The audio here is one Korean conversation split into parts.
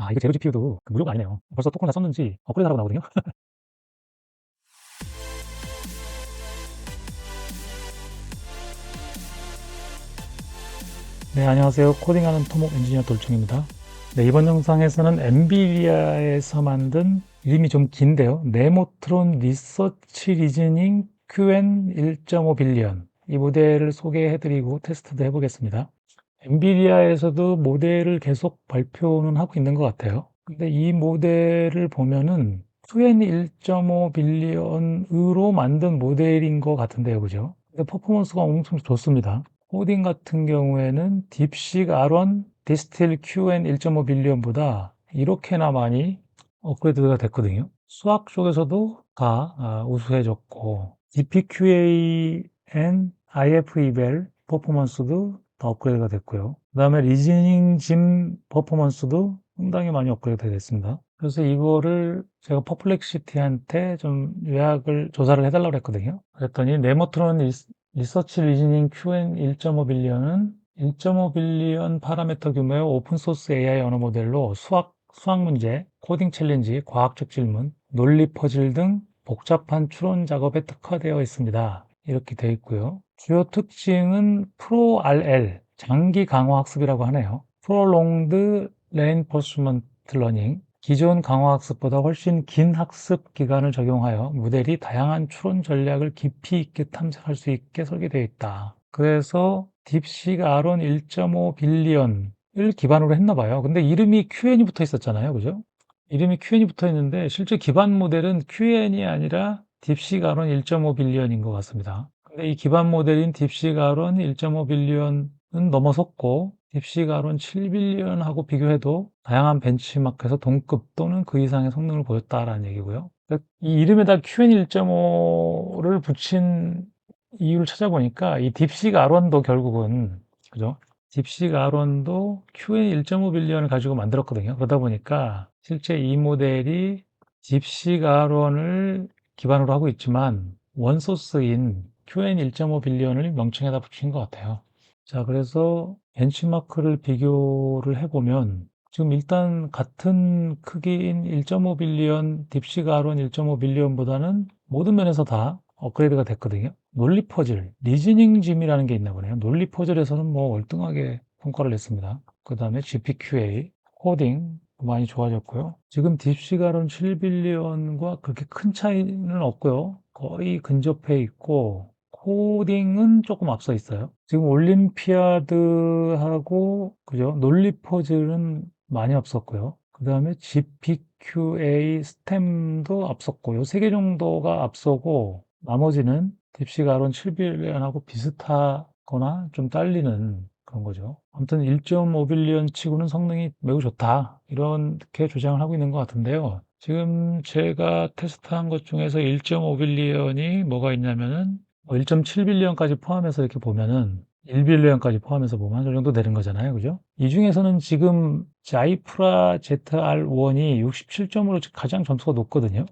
아, 이거 제로 GPU도 무료가 아니네요. 벌써 토큰을 다 썼는지 업그레이드 하라고 나오거든요. 네, 안녕하세요. 코딩하는 토목 엔지니어 돌충입니다. 네, 이번 영상에서는 엔비디아에서 만든 이름이 좀 긴데요. 네모트론 리서치 리즈닝 QN 1.5 빌리언 이 모델을 소개해드리고 테스트도 해보겠습니다. 엔비디아에서도 모델을 계속 발표는 하고 있는 것 같아요. 근데 이 모델을 보면은 QN 1.5 빌리언으로 만든 모델인 것 같은데요, 그죠? 근데 퍼포먼스가 엄청 좋습니다. 코딩 같은 경우에는 딥식 R1 디스틸 QN 1.5 빌리언보다 이렇게나 많이 업그레이드가 됐거든요. 수학 쪽에서도 다 우수해졌고 DPQAN IFEvel 퍼포먼스도 다 업그레이드가 됐고요. 그 다음에 리즈닝 짐 퍼포먼스도 상당히 많이 업그레이드 됐습니다. 그래서 이거를 제가 퍼플렉시티한테 좀 조사를 해달라고 했거든요. 그랬더니 네모트론 리서치 리즈닝 QN 1.5 빌리언은 1.5 빌리언 파라미터 규모의 오픈소스 AI 언어 모델로 수학 문제, 코딩 챌린지, 과학적 질문, 논리 퍼즐 등 복잡한 추론 작업에 특화되어 있습니다. 이렇게 되어 있고요. 주요 특징은 ProRL, 장기 강화 학습이라고 하네요. Prolonged Reinforcement Learning, 기존 강화 학습보다 훨씬 긴 학습 기간을 적용하여 모델이 다양한 추론 전략을 깊이 있게 탐색할 수 있게 설계되어 있다. 그래서 딥식 R1 1.5 빌리언을 기반으로 했나 봐요. 근데 이름이 QN이 붙어 있었잖아요. 그죠? 이름이 QN이 붙어 있는데 실제 기반 모델은 QN이 아니라 딥식 R1 1.5 빌리언인 것 같습니다. 근데 이 기반 모델인 딥식 R1 1.5 빌리언은 넘어섰고 딥식 R1 7 빌리언하고 비교해도 다양한 벤치마크에서 동급 또는 그 이상의 성능을 보였다라는 얘기고요. 그러니까 이 이름에다 QN 1.5를 붙인 이유를 찾아보니까 이 딥식 R1도 결국은 그죠? 딥식 R1도 QN 1.5 빌리언을 가지고 만들었거든요. 그러다 보니까 실제 이 모델이 딥식 R1을 기반으로 하고 있지만 원소스인 QN 1.5 빌리언을 명칭에다 붙인 것 같아요. 자, 그래서 벤치마크를 비교를 해보면 지금 일단 같은 크기인 1.5 빌리언, 딥식 R1 1.5 빌리언보다는 모든 면에서 다 업그레이드가 됐거든요. 논리 퍼즐, 리즈닝 짐이라는 게 있나 보네요. 논리 퍼즐에서는 뭐 월등하게 성과를 냈습니다. 그 다음에 GPQA, 코딩 많이 좋아졌고요. 지금 딥식 R1 7 빌리언과 그렇게 큰 차이는 없고요. 거의 근접해 있고 코딩은 조금 앞서 있어요. 지금 올림피아드하고 그죠? 논리 퍼즐은 많이 앞섰고요. 그 다음에 GPQA 스템도 앞섰고 요 세 개 정도가 앞서고 나머지는 딥식 R1 7빌리언하고 비슷하거나 좀 딸리는 그런 거죠. 아무튼 1.5 빌리언 치고는 성능이 매우 좋다 이렇게 주장을 하고 있는 것 같은데요. 지금 제가 테스트한 것 중에서 1.5 빌리언이 뭐가 있냐면은 1.7 빌리언까지 포함해서 이렇게 보면은 1 빌리언까지 포함해서 보면 저 정도 되는 거잖아요. 그죠? 이 중에서는 지금 자이프라 ZR1이 67점으로 가장 점수가 높거든요.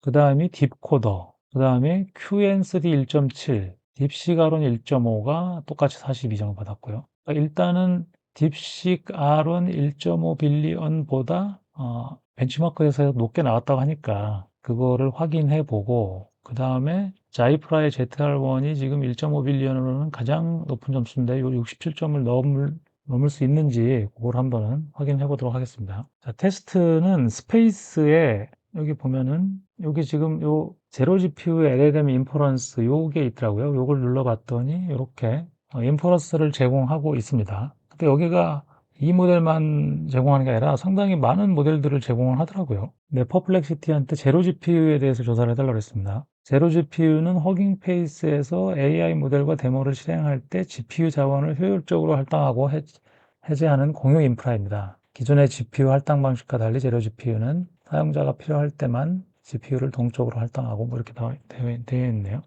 그 다음이 딥코더, 그 다음에 QN3 1.7, 딥식 R1 1.5가 똑같이 42점을 받았고요. 그러니까 일단은 딥식 R1 1.5 빌리언보다 벤치마크에서 높게 나왔다고 하니까 그거를 확인해 보고 그 다음에 자이프라의 ZR1이 지금 1.5 빌리언으로는 가장 높은 점수인데 요 67점을 넘을 수 있는지 그걸 한번 확인해 보도록 하겠습니다. 자, 테스트는 스페이스에 여기 보면은 여기 지금 요 제로 GPU LLM 인퍼런스 요게 있더라고요. 요걸 눌러봤더니 이렇게 인퍼런스를 제공하고 있습니다. 근데 여기가 이 모델만 제공하는 게 아니라 상당히 많은 모델들을 제공을 하더라고요. 네, 퍼플렉시티한테 제로 GPU에 대해서 조사를 해달라고 했습니다. 제로 GPU는 허깅 페이스에서 AI 모델과 데모를 실행할 때 GPU 자원을 효율적으로 할당하고 해제하는 공유 인프라입니다. 기존의 GPU 할당 방식과 달리 제로 GPU는 사용자가 필요할 때만 GPU를 동적으로 할당하고 뭐 이렇게 되어 있네요.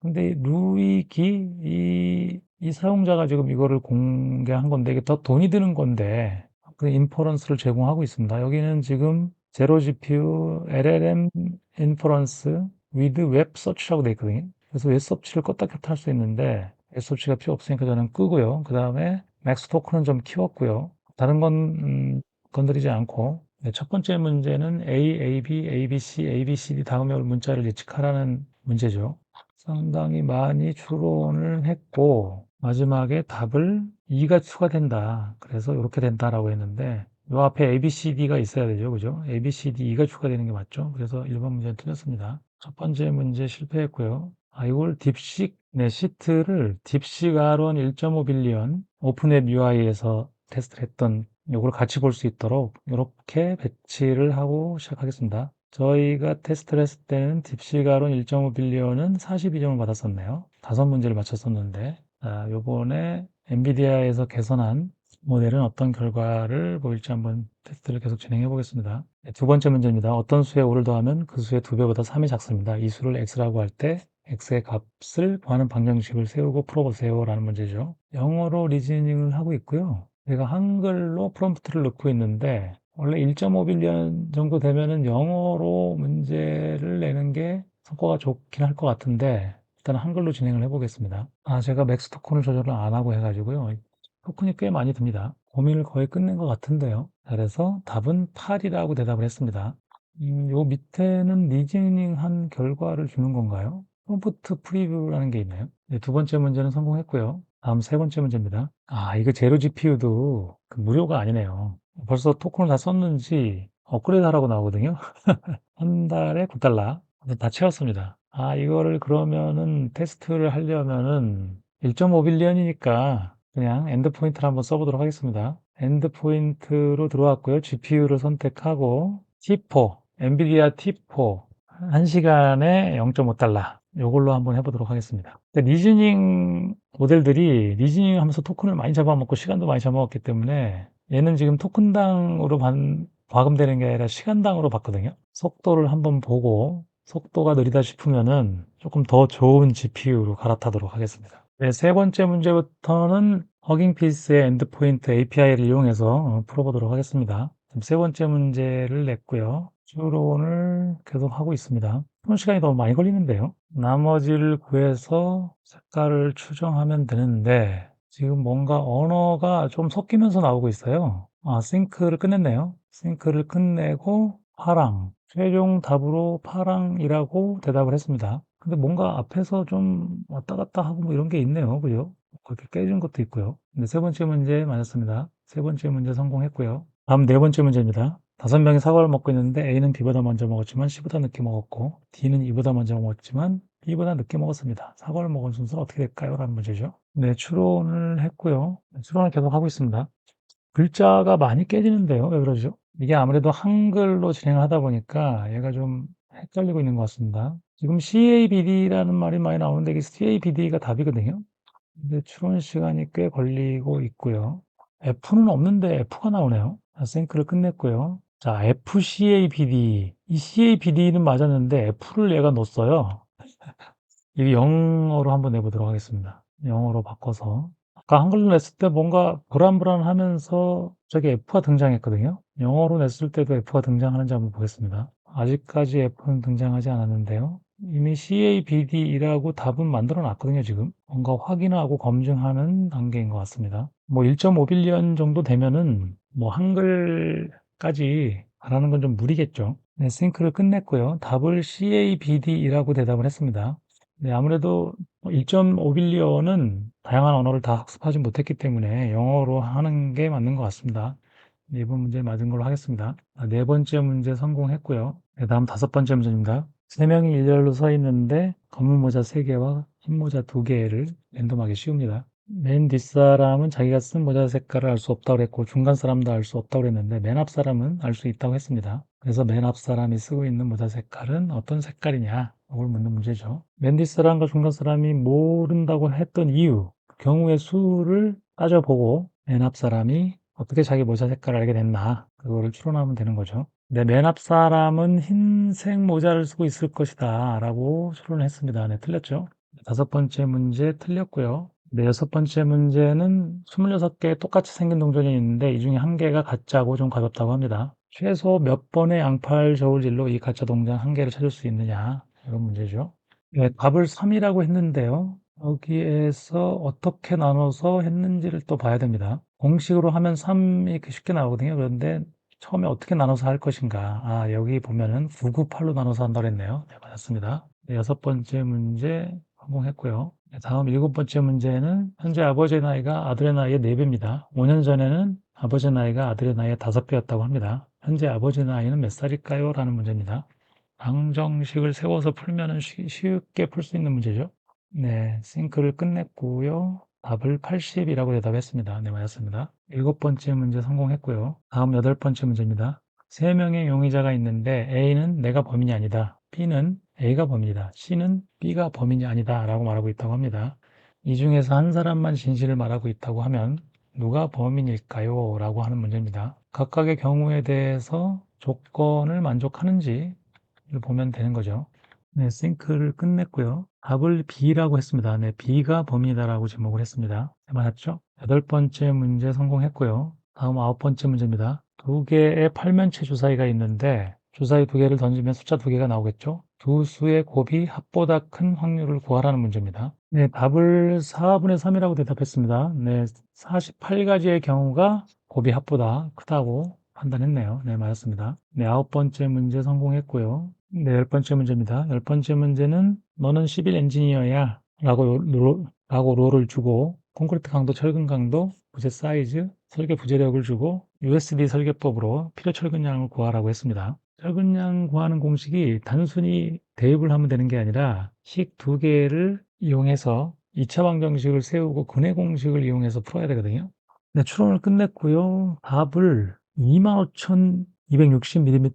근데 루이기 이 사용자가 지금 이거를 공개한 건데 이게 더 돈이 드는 건데 그 인퍼런스를 제공하고 있습니다. 여기는 지금 제로 GPU LLM 인퍼런스 with 웹 서치라고 되어 있거든요. 그래서 웹 서치를 껐다 켰다 할 수 있는데 웹 서치가 필요 없으니까 저는 끄고요. 그 다음에 맥스 토큰은 좀 키웠고요. 다른 건 건드리지 않고 네, 첫 번째 문제는 A, A, B, A, B, C, A, B, C, D 다음에 올 문자를 예측하라는 문제죠. 상당히 많이 추론을 했고 마지막에 답을 2가 추가된다. 그래서 이렇게 된다라고 했는데 요 앞에 A, B, C, D가 있어야 되죠. 그죠? A, B, C, D, 2가 추가되는 게 맞죠? 그래서 1번 문제는 틀렸습니다. 첫 번째 문제 실패했고요. 이걸 딥식, 네, 시트를 딥식 R1 1.5 빌리언 오픈앱 UI에서 테스트를 했던 요걸 같이 볼 수 있도록 이렇게 배치를 하고 시작하겠습니다. 저희가 테스트를 했을 때는 딥식 R1 1.5 빌리언은 42점을 받았었네요. 5문제를 맞췄었는데 요번에 엔비디아에서 개선한 모델은 어떤 결과를 보일지 한번 테스트를 계속 진행해 보겠습니다. 네, 두 번째 문제입니다. 어떤 수에 5를 더하면 그 수의 2배보다 3이 작습니다. 이 수를 x라고 할 때 x의 값을 구하는 방정식을 세우고 풀어보세요 라는 문제죠. 영어로 리즈닝을 하고 있고요. 제가 한글로 프롬프트를 넣고 있는데 원래 1.5 빌리언 정도 되면은 영어로 문제를 내는 게 성과가 좋긴 할 것 같은데 일단 한글로 진행을 해 보겠습니다. 제가 맥스 토큰을 조절을 안 하고 해가지고요. 토큰이 꽤 많이 듭니다. 고민을 거의 끝낸 것 같은데요. 그래서 답은 8이라고 대답을 했습니다. 요 밑에는 리즈닝한 결과를 주는 건가요? 프롬프트 프리뷰라는 게 있나요? 네, 두 번째 문제는 성공했고요. 다음 세 번째 문제입니다. 이거 제로 GPU도 무료가 아니네요. 벌써 토큰을 다 썼는지 업그레이드 하라고 나오거든요. 한 달에 9달러. 다 채웠습니다. 이거를 그러면은 테스트를 하려면은 1.5 빌리언이니까 그냥 엔드포인트를 한번 써보도록 하겠습니다. 엔드포인트로 들어왔고요. GPU를 선택하고 T4, 엔비디아 T4 1시간에 0.5달러 이걸로 한번 해보도록 하겠습니다. 리즈닝 모델들이 리즈닝 하면서 토큰을 많이 잡아먹고 시간도 많이 잡아먹기 때문에 얘는 지금 토큰당으로 과금되는 게 아니라 시간당으로 받거든요. 속도를 한번 보고 속도가 느리다 싶으면은 조금 더 좋은 GPU로 갈아타도록 하겠습니다. 네, 세 번째 문제부터는 허깅피스의 엔드포인트 API를 이용해서 풀어보도록 하겠습니다. 지금 세 번째 문제를 냈고요. 추론을 계속 하고 있습니다. 추론 시간이 너무 많이 걸리는데요. 나머지를 구해서 색깔을 추정하면 되는데 지금 뭔가 언어가 좀 섞이면서 나오고 있어요. 싱크를 끝냈네요. 싱크를 끝내고 파랑. 최종 답으로 파랑이라고 대답을 했습니다. 근데 뭔가 앞에서 좀 왔다 갔다 하고 뭐 이런 게 있네요. 그죠? 그렇게 깨진 것도 있고요. 근데 세 번째 문제 맞았습니다. 세 번째 문제 성공했고요. 다음 네 번째 문제입니다. 5명이 사과를 먹고 있는데 A는 B보다 먼저 먹었지만 C보다 늦게 먹었고 D는 E보다 먼저 먹었지만 B보다 늦게 먹었습니다. 사과를 먹은 순서는 어떻게 될까요? 라는 문제죠. 네, 추론을 했고요. 추론을 계속 하고 있습니다. 글자가 많이 깨지는데요. 왜 그러죠? 이게 아무래도 한글로 진행을 하다 보니까 얘가 좀 헷갈리고 있는 것 같습니다. 지금 CABD라는 말이 많이 나오는데 이게 CABD가 답이거든요. 근데 추론 시간이 꽤 걸리고 있고요. F는 없는데 F가 나오네요. 생크를 끝냈고요. 자, FCABD. 이 CABD는 맞았는데 F를 얘가 넣었어요. 이게 영어로 한번 내보도록 하겠습니다. 영어로 바꿔서. 아까 한글로 냈을 때 뭔가 불안불안하면서 저기 F가 등장했거든요. 영어로 냈을 때도 F가 등장하는지 한번 보겠습니다. 아직까지 F는 등장하지 않았는데요. 이미 CABD라고 답은 만들어 놨거든요, 지금. 뭔가 확인하고 검증하는 단계인 것 같습니다. 뭐 1.5 빌리언 정도 되면은 뭐 한글까지 말하는 건 좀 무리겠죠. 네, 싱크를 끝냈고요. 답을 CABD라고 대답을 했습니다. 네, 아무래도 1.5 빌리언은 다양한 언어를 다 학습하지 못했기 때문에 영어로 하는 게 맞는 것 같습니다. 네 번 문제 맞은 걸로 하겠습니다. 네 번째 문제 성공했고요. 네, 다음 다섯 번째 문제입니다. 세 명이 일렬로 서 있는데 검은 모자 3개와 흰 모자 2개를 랜덤하게 씌웁니다. 맨 뒷사람은 자기가 쓴 모자 색깔을 알 수 없다고 그랬고 중간 사람도 알 수 없다고 그랬는데 맨 앞 사람은 알 수 있다고 했습니다. 그래서 맨 앞 사람이 쓰고 있는 모자 색깔은 어떤 색깔이냐? 이걸 묻는 문제죠. 맨 뒷사람과 중간 사람이 모른다고 했던 이유, 경우의 수를 따져보고 맨 앞 사람이 어떻게 자기 모자 색깔을 알게 됐나? 그거를 추론하면 되는 거죠. 네, 맨 앞 사람은 흰색 모자를 쓰고 있을 것이다 라고 추론을 했습니다. 네, 틀렸죠. 다섯 번째 문제 틀렸고요. 네, 여섯 번째 문제는 26개 똑같이 생긴 동전이 있는데 이 중에 한 개가 가짜고 좀 가볍다고 합니다. 최소 몇 번의 양팔 저울질로 이 가짜 동전 한 개를 찾을 수 있느냐 이런 문제죠. 네, 답을 3이라고 했는데요. 여기에서 어떻게 나눠서 했는지를 또 봐야 됩니다. 공식으로 하면 3이 쉽게 나오거든요. 그런데 처음에 어떻게 나눠서 할 것인가. 여기 보면은 998로 나눠서 한다고 했네요. 네, 맞았습니다. 네, 6번째 문제 성공했고요. 네, 다음 7번째 문제는 현재 아버지의 나이가 아들의 나이의 4배입니다. 5년 전에는 아버지의 나이가 아들의 나이의 5배였다고 합니다. 현재 아버지 나이는 몇 살일까요? 라는 문제입니다. 방정식을 세워서 풀면 쉽게 풀 수 있는 문제죠. 네, 싱크를 끝냈고요. 답을 80이라고 대답했습니다. 네, 맞았습니다. 7번째 문제 성공했고요. 다음 8번째 문제입니다. 3명의 용의자가 있는데 A는 내가 범인이 아니다. B는 A가 범인이다. C는 B가 범인이 아니다. 라고 말하고 있다고 합니다. 이 중에서 한 사람만 진실을 말하고 있다고 하면 누가 범인일까요? 라고 하는 문제입니다. 각각의 경우에 대해서 조건을 만족하는지를 보면 되는 거죠. 네, 싱크를 끝냈고요. 답을 B라고 했습니다. 네, B가 범인이다라고 지목을 했습니다. 네, 맞았죠? 8번째 문제 성공했고요. 다음 9번째 문제입니다. 2개의 팔면체 주사위가 있는데 주사위 2개를 던지면 숫자 2개가 나오겠죠? 두 수의 곱이 합보다 큰 확률을 구하라는 문제입니다. 네, 답을 4분의 3이라고 대답했습니다. 네, 48가지의 경우가 곱이 합보다 크다고 판단했네요. 네, 맞았습니다. 네, 9번째 문제 성공했고요. 네, 10번째 문제입니다. 10번째 문제는 너는 시빌 엔지니어야 라고 롤을 주고 콘크리트 강도, 철근 강도, 부재 사이즈, 설계 부재력을 주고 USD 설계법으로 필요 철근량을 구하라고 했습니다. 철근량 구하는 공식이 단순히 대입을 하면 되는 게 아니라 식 2개를 이용해서 2차 방정식을 세우고 근해 공식을 이용해서 풀어야 되거든요. 네, 추론을 끝냈고요. 답을 25,260mm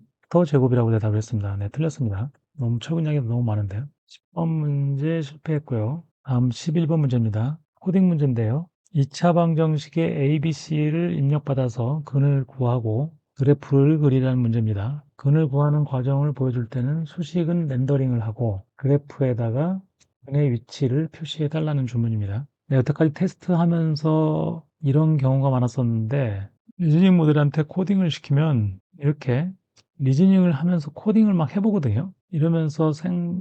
제곱이라고 대답을 했습니다. 네, 틀렸습니다. 너무 철근량이 너무 많은데요. 10번 문제 실패했고요. 다음 11번 문제입니다. 코딩 문제인데요. 2차 방정식의 ABC를 입력받아서 근을 구하고 그래프를 그리라는 문제입니다. 근을 구하는 과정을 보여줄 때는 수식은 렌더링을 하고 그래프에다가 근의 위치를 표시해 달라는 주문입니다. 네, 여태까지 테스트하면서 이런 경우가 많았었는데 리즈닝 모델한테 코딩을 시키면 이렇게 리즈닝을 하면서 코딩을 막 해보거든요. 이러면서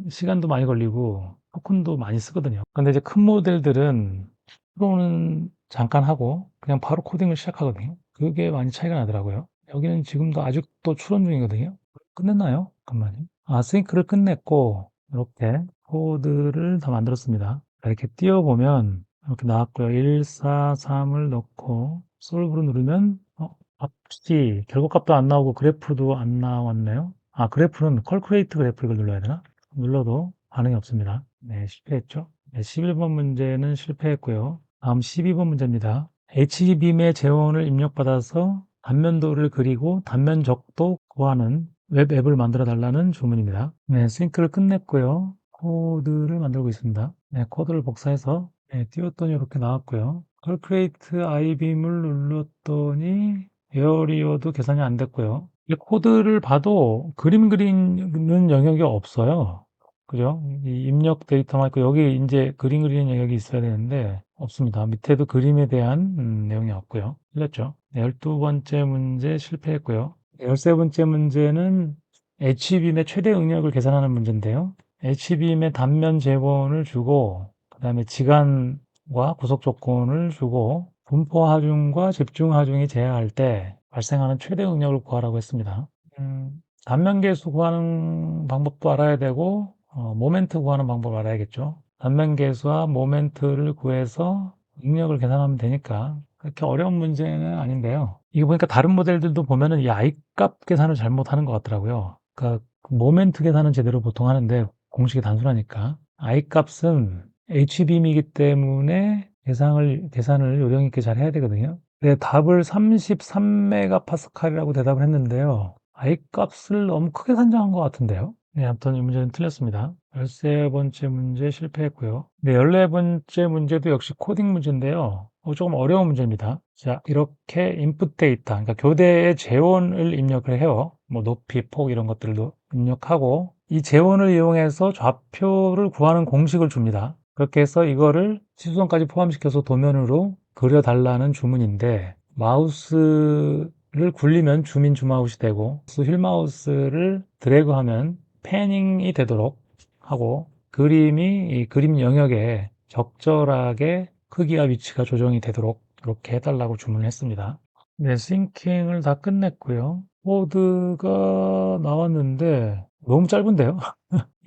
시간도 많이 걸리고 토큰도 많이 쓰거든요. 근데 이제 큰 모델들은 프로는 잠깐 하고 그냥 바로 코딩을 시작하거든요. 그게 많이 차이가 나더라고요. 여기는 지금도 아직도 추론 중이거든요. 끝냈나요? 잠깐만요. 싱크를 끝냈고 이렇게 코드를 다 만들었습니다. 이렇게 띄워보면 이렇게 나왔고요. 1, 4, 3을 넣고 솔브로 누르면 값이 결과값도 안 나오고 그래프도 안 나왔네요. 그래프는 컬큘레이트 그래프 이걸 눌러야 되나? 눌러도 반응이 없습니다. 네, 실패했죠. 네, 11번 문제는 실패했고요. 다음 12번 문제입니다. HB빔의 재원을 입력받아서 단면도를 그리고 단면적도 구하는 웹 앱을 만들어 달라는 주문입니다. 네, 싱크를 끝냈고요. 코드를 만들고 있습니다. 네, 코드를 복사해서 띄웠더니 이렇게 나왔고요. 컬크레이트 아이빔을 눌렀더니 에어리어도 계산이 안 됐고요. 이 코드를 봐도 그림 그리는 영역이 없어요. 그죠? 이 입력 데이터만 있고 여기 이제 그림 그리는 영역이 있어야 되는데 없습니다. 밑에도 그림에 대한 내용이 없고요. 틀렸죠? 네, 12번째 문제 실패했고요. 13번째 문제는 H빔의 최대 응력을 계산하는 문제인데요. H빔의 단면 재본을 주고 그 다음에 지간과 구속 조건을 주고 분포 하중과 집중 하중이 제한할 때 발생하는 최대 응력을 구하라고 했습니다. 단면 계수 구하는 방법도 알아야 되고 모멘트 구하는 방법을 알아야겠죠. 단면 계수와 모멘트를 구해서 응력을 계산하면 되니까 그렇게 어려운 문제는 아닌데요. 이거 보니까 다른 모델들도 보면은 이 I 값 계산을 잘못하는 것 같더라고요. 그러니까 모멘트 계산은 제대로 보통 하는데 공식이 단순하니까 I 값은 H빔이기 때문에 계산을 요령 있게 잘 해야 되거든요. 네, 답을 33메가파스칼이라고 대답을 했는데요. I 값을 너무 크게 산정한 것 같은데요. 네, 아무튼 이 문제는 틀렸습니다. 13번째 문제 실패했고요. 네, 14번째 문제도 역시 코딩 문제인데요. 조금 어려운 문제입니다. 자, 이렇게 인풋 데이터, 그러니까 교대의 재원을 입력을 해요. 뭐 높이, 폭 이런 것들도 입력하고 이 재원을 이용해서 좌표를 구하는 공식을 줍니다. 그렇게 해서 이거를 시수선까지 포함시켜서 도면으로 그려달라는 주문인데 마우스를 굴리면 줌인 줌아웃이 되고 휠 마우스를 드래그하면 패닝이 되도록 하고 그림이 이 그림 영역에 적절하게 크기와 위치가 조정이 되도록 이렇게 해달라고 주문을 했습니다. 네, 싱킹을 다 끝냈고요. 코드가 나왔는데 너무 짧은데요?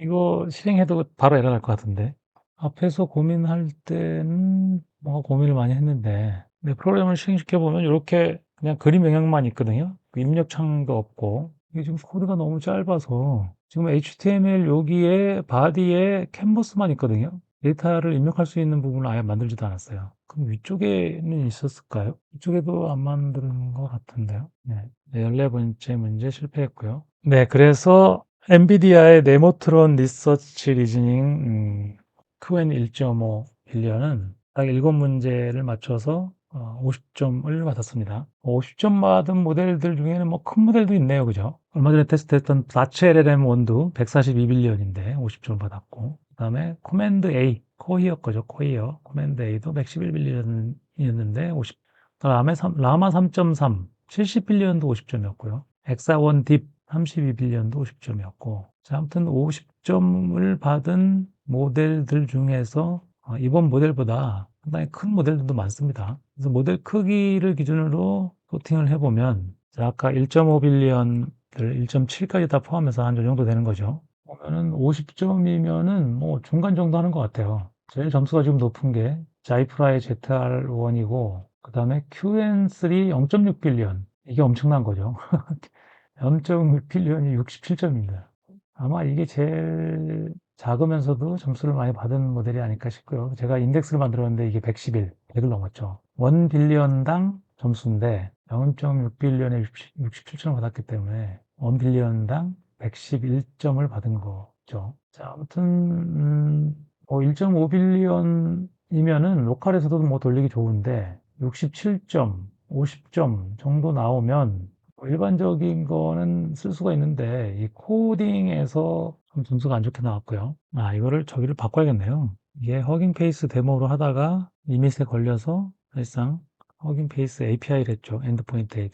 이거 실행해도 바로 에러 날 것 같은데. 앞에서 고민할 때는 뭔가 고민을 많이 했는데, 네, 프로그램을 실행시켜 보면 이렇게 그냥 그림 영역만 있거든요. 그 입력 창도 없고. 이게 지금 코드가 너무 짧아서 지금 HTML 여기에 바디에 캔버스만 있거든요. 데이터를 입력할 수 있는 부분을 아예 만들지도 않았어요. 그럼 위쪽에는 있었을까요? 이쪽에도 안 만드는 것 같은데요. 네, 14번째 문제 실패했고요. 네, 그래서 엔비디아의 네모트론 리서치 리즈닝 QN 1.5 빌리언은 딱 7문제를 맞춰서 50점을 받았습니다. 50점 받은 모델들 중에는 뭐 큰 모델도 있네요. 그죠? 얼마 전에 테스트했던 다치 LLM1도 142빌리언인데 50점을 받았고, 그 다음에 코맨드 A, 코히어 거죠. 코히어. 코맨드 A도 111빌리언이었는데 50, 그다음에 라마 3.3, 70빌리언도 50점이었고요. 엑사원 딥 32빌리언도 50점이었고, 자, 아무튼 50점을 받은 모델들 중에서 이번 모델보다 상당히 큰 모델들도 많습니다. 그래서 모델 크기를 기준으로 소팅을 해보면, 자, 아까 1.5빌리언들 1.7까지 다 포함해서 한 저 정도 되는 거죠. 보면은 50점이면은 뭐 중간 정도 하는 것 같아요. 제일 점수가 지금 높은 게 자이프라의 ZR1이고, 그 다음에 QN3 0.6빌리언. 이게 엄청난 거죠. 0.6빌리언이 67점입니다. 아마 이게 제일 작으면서도 점수를 많이 받은 모델이 아닐까 싶고요. 제가 인덱스를 만들었는데 이게 111, 100을 넘었죠. 1빌리언당 점수인데 0.6빌리언에 67점을 받았기 때문에 1빌리언당 111점을 받은 거죠. 자, 아무튼 1.5빌리언이면은 로컬에서도 뭐 돌리기 좋은데 67점, 50점 정도 나오면 일반적인 거는 쓸 수가 있는데 이 코딩에서 좀 점수가 안 좋게 나왔고요. 아, 이거를 저기를 바꿔야겠네요. 이게 허깅 페이스 데모로 하다가 리밋에 걸려서 사실상 허깅 페이스 API를 했죠. 엔드포인트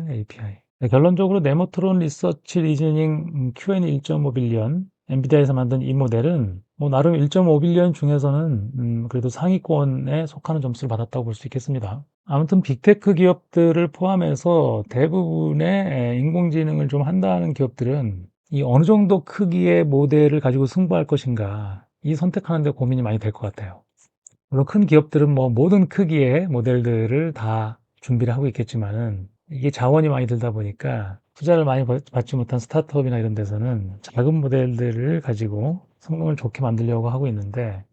API. 네, 결론적으로 네모트론 리서치 리즈닝 QN 1.5빌리언 엔비디아에서 만든 이 모델은 뭐 나름 1.5빌리언 중에서는 그래도 상위권에 속하는 점수를 받았다고 볼 수 있겠습니다. 아무튼 빅테크 기업들을 포함해서 대부분의 인공지능을 좀 한다는 기업들은 이 어느 정도 크기의 모델을 가지고 승부할 것인가 이 선택하는 데 고민이 많이 될 것 같아요. 물론 큰 기업들은 뭐 모든 크기의 모델들을 다 준비를 하고 있겠지만은 이게 자원이 많이 들다 보니까 투자를 많이 받지 못한 스타트업이나 이런 데서는 작은 모델들을 가지고 성능을 좋게 만들려고 하고 있는데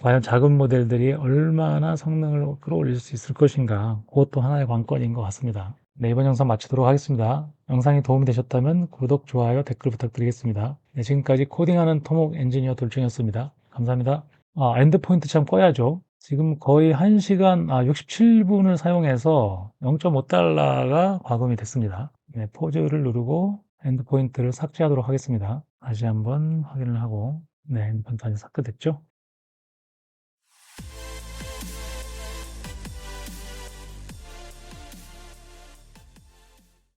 과연 작은 모델들이 얼마나 성능을 끌어올릴 수 있을 것인가 그것도 하나의 관건인 것 같습니다. 네, 이번 영상 마치도록 하겠습니다. 영상이 도움이 되셨다면 구독, 좋아요, 댓글 부탁드리겠습니다. 네, 지금까지 코딩하는 토목 엔지니어 돌충이었습니다. 감사합니다. 아, 엔드포인트 참 꺼야죠. 지금 거의 1시간, 67분을 사용해서 0.5달러가 과금이 됐습니다. 네, 포즈를 누르고 엔드포인트를 삭제하도록 하겠습니다. 다시 한번 확인을 하고, 네, 엔드포인트 아직 삭제됐죠?